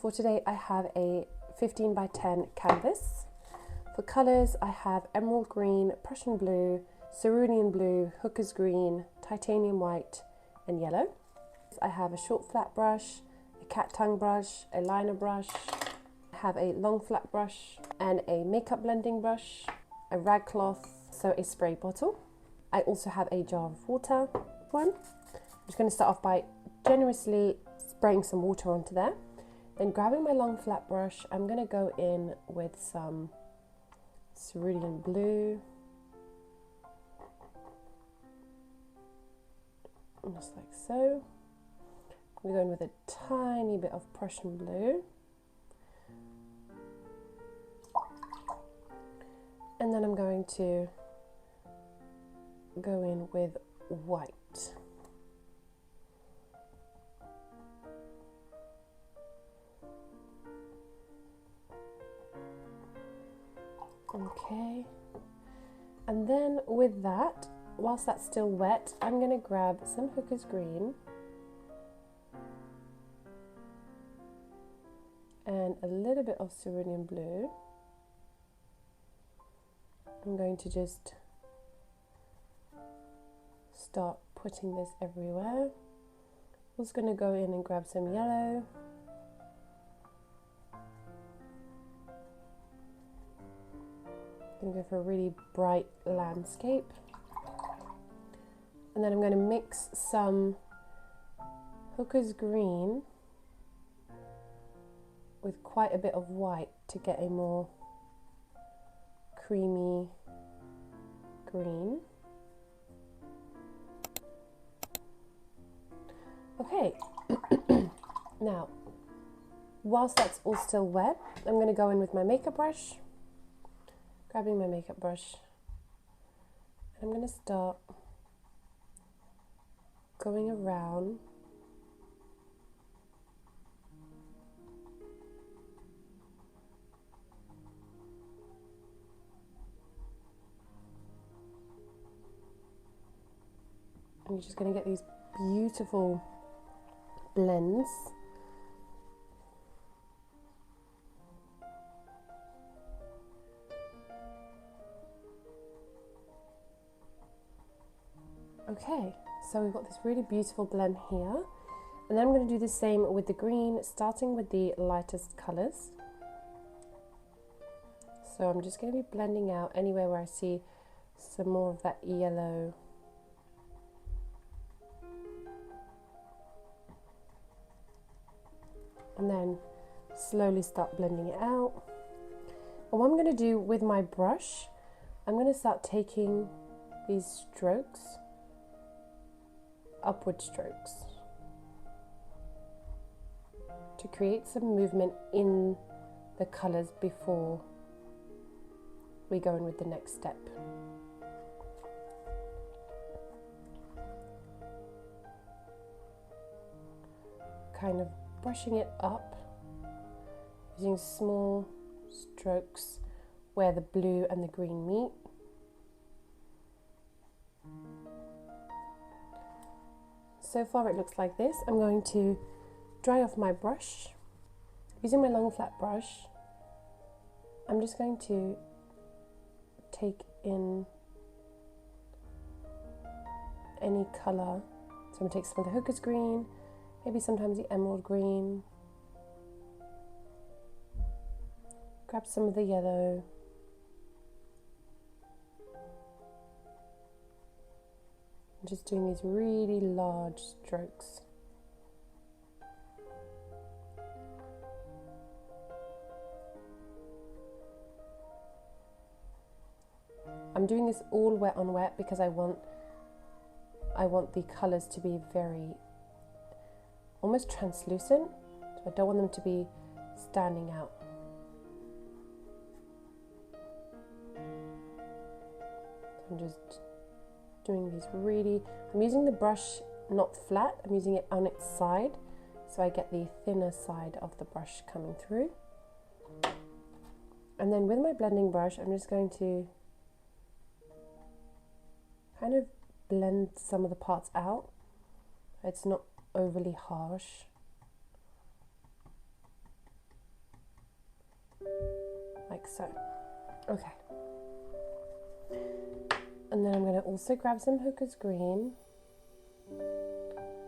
For today I have a 15 by 10 canvas. For colours I have emerald green, Prussian blue, cerulean blue, hooker's green, titanium white and yellow. I have a short flat brush, a cat tongue brush, a liner brush. I have a long flat brush and a makeup blending brush, a rag cloth, so a spray bottle. I also have a jar of water. I'm just going to start off by generously spraying some water onto there. Then grabbing my long flat brush, I'm going to go in with some cerulean blue. Just like so. I'm going to go in with a tiny bit of Prussian blue. And then I'm going to go in with white. Okay, and then with that, whilst that's still wet, I'm going to grab some hooker's green and a little bit of cerulean blue. I'm going to just start putting this everywhere. I'm just going to go in and grab some yellow. I'm going to go for a really bright landscape. And then I'm going to mix some hooker's green with quite a bit of white to get a more creamy green. Okay, now whilst that's all still wet, I'm going to go in with my makeup brush. Grabbing my makeup brush, and I'm going to start going around and you're just going to get these beautiful blends. Okay, so we've got this really beautiful blend here, and then I'm going to do the same with the green, starting with the lightest colours. So I'm just going to be blending out anywhere where I see some more of that yellow. And then slowly start blending it out. And what I'm going to do with my brush, I'm going to start taking these strokes, upward strokes, to create some movement in the colours before we go in with the next step. Kind of brushing it up, using small strokes where the blue and the green meet. So far it looks like this. I'm going to dry off my brush. Using my long flat brush, I'm just going to take in any colour. So I'm going to take some of the hooker's green, maybe sometimes the emerald green, grab some of the yellow, I'm just doing these really large strokes. I'm doing this all wet on wet because I want the colours to be very almost translucent, so I don't want them to be standing out. I'm just doing these really, I'm using the brush not flat, I'm using it on its side, so I get the thinner side of the brush coming through. And then with my blending brush, I'm just going to kind of blend some of the parts out. It's not overly harsh. like so. Okay. And then I'm going to also grab some Hooker's green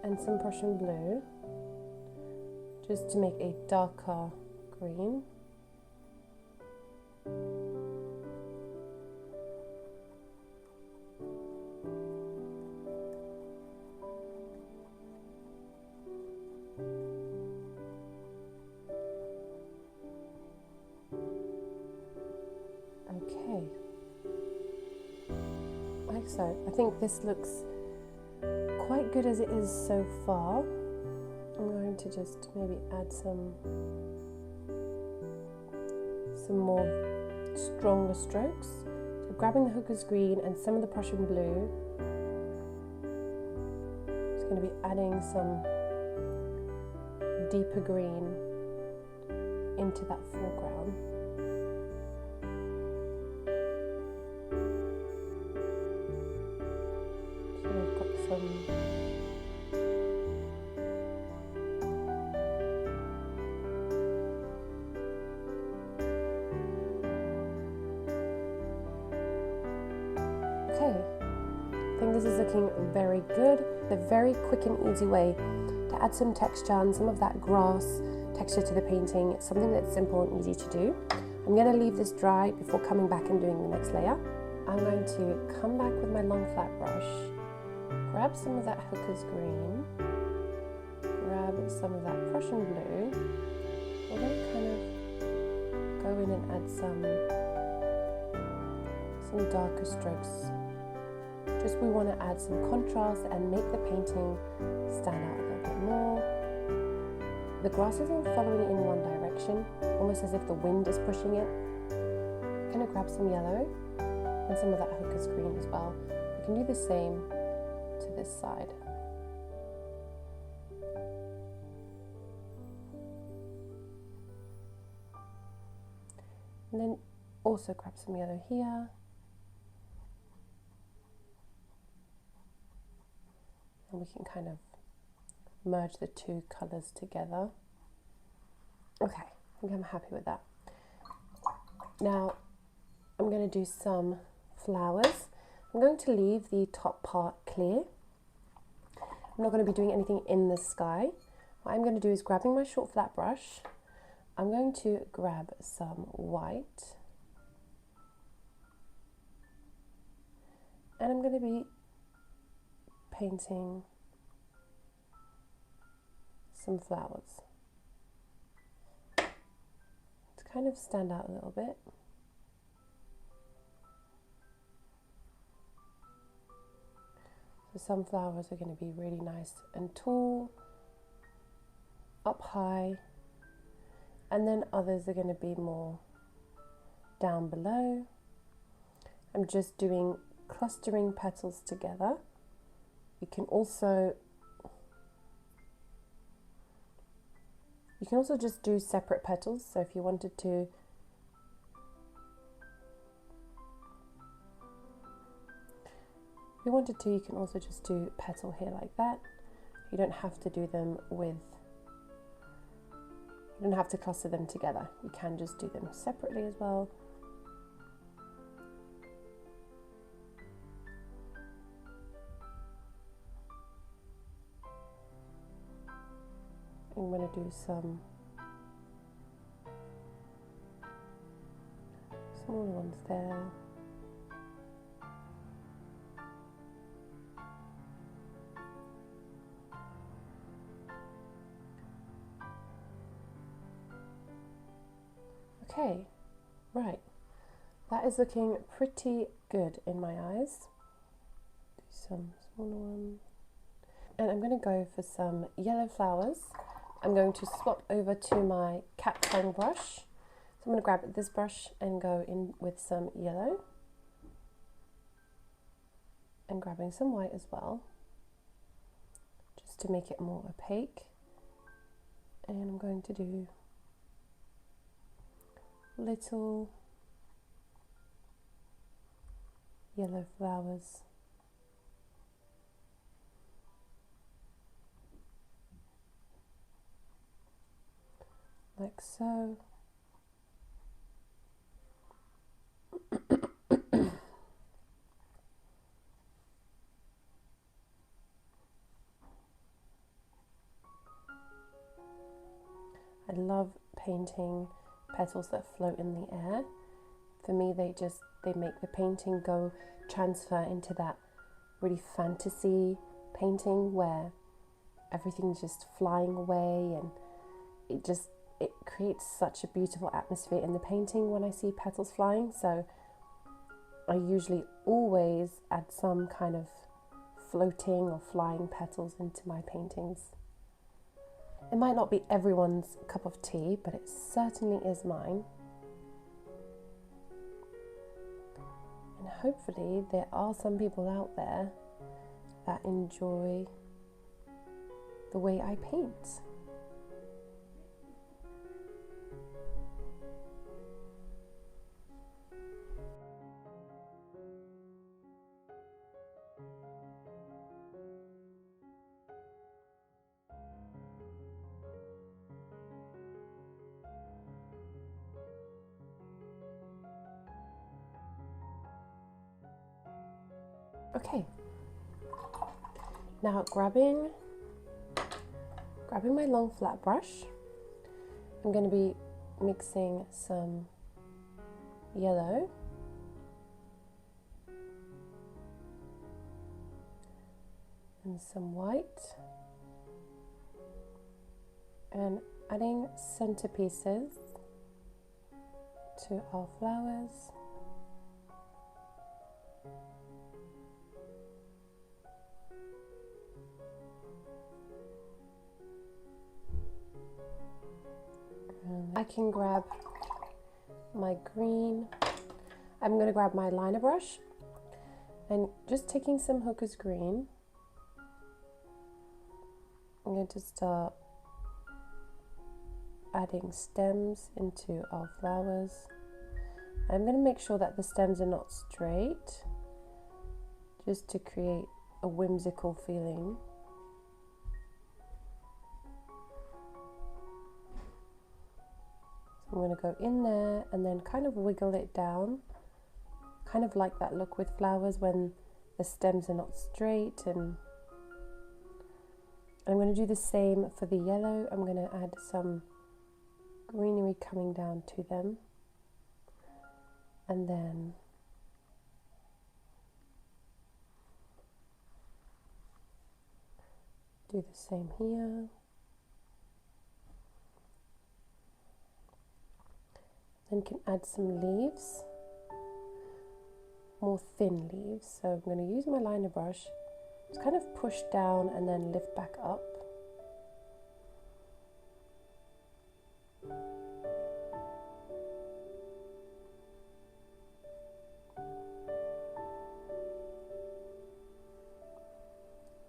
and some Prussian blue, just to make a darker green. Okay, like so. I think this looks quite good as it is so far. I'm going to just maybe add some more stronger strokes. So grabbing the Hooker's green and some of the Prussian blue, just going to be adding some deeper green into that foreground. So we've got some okay. I think this is looking very good. A very quick and easy way to add some texture and some of that grass texture to the painting. It's something that's simple and easy to do. I'm going to leave this dry before coming back and doing the next layer. I'm going to come back with my long flat brush, grab some of that Hooker's green, grab some of that Prussian blue. We're going to kind of go in and add some darker strokes. Just we want to add some contrast and make the painting stand out a little bit more. The grass is all following in one direction, almost as if the wind is pushing it. I'm going to grab some yellow and some of that Hooker's green as well. We can do the same to this side. And then also grab some yellow here. And we can kind of merge the two colours together. Okay, I think I'm happy with that. Now I'm going to do some flowers. I'm going to leave the top part clear. I'm not going to be doing anything in the sky. What I'm going to do is grabbing my short flat brush, I'm going to grab some white and I'm going to be painting some flowers to kind of stand out a little bit. So some flowers are going to be really nice and tall, up high, and then others are going to be more down below. I'm just doing clustering petals together. You can also just do separate petals. So if you wanted to, you can also just do petal here like that. You don't have to do them with, you don't have to cluster them together. You can just do them separately as well. I'm going to do some smaller ones there. Okay, right, that is looking pretty good in my eyes. Do some smaller ones. And I'm going to go for some yellow flowers. I'm going to swap over to my cat tongue brush. So I'm going to grab this brush and go in with some yellow. And grabbing some white as well, just to make it more opaque. And I'm going to do little yellow flowers. Like so. I love painting petals that float in the air. For me, they make the painting transfer into that really fantasy painting where everything's just flying away, and it creates such a beautiful atmosphere in the painting when I see petals flying. So I usually always add some kind of floating or flying petals into my paintings. It might not be everyone's cup of tea, but it certainly is mine. And hopefully there are some people out there that enjoy the way I paint. Okay, now grabbing my long flat brush, I'm going to be mixing some yellow and some white and adding centerpieces to our flowers. I can grab my green. I'm going to grab my liner brush and just taking some hooker's green, I'm going to start adding stems into our flowers. I'm going to make sure that the stems are not straight, just to create a whimsical feeling. I'm going to go in there and then kind of wiggle it down, kind of like that look with flowers when the stems are not straight. And I'm going to do the same for the yellow. I'm going to add some greenery coming down to them, and then do the same here. Then can add some leaves, more thin leaves. So I'm going to use my liner brush, just kind of push down and then lift back up.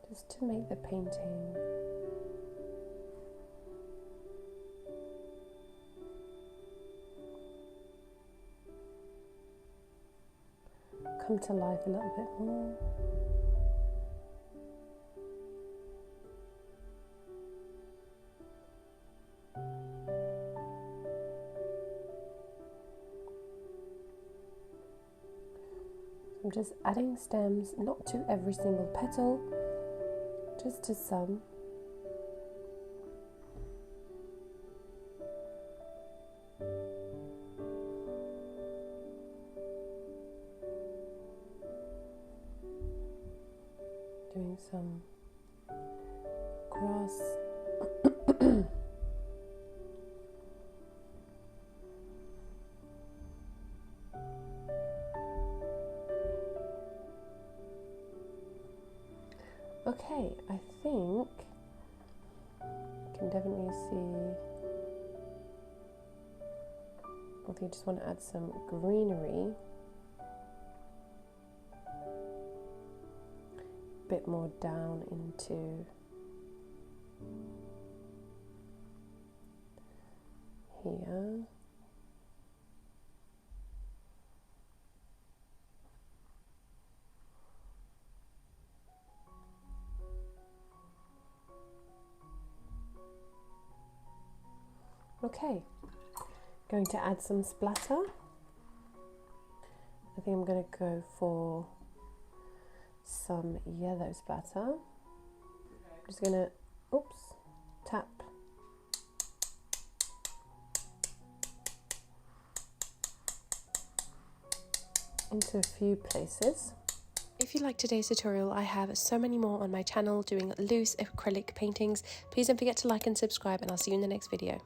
Just to make the painting come to life a little bit more. I'm just adding stems, not to every single petal, just to some. Doing some grass. Okay, I think you can definitely see. I think I just want to add some greenery. Bit more down into here. Okay, going to add some splatter. I think I'm going to go for some yellow splatter. I'm just going to, tap into a few places. If you liked today's tutorial, I have so many more on my channel doing loose acrylic paintings. Please don't forget to like and subscribe, and I'll see you in the next video.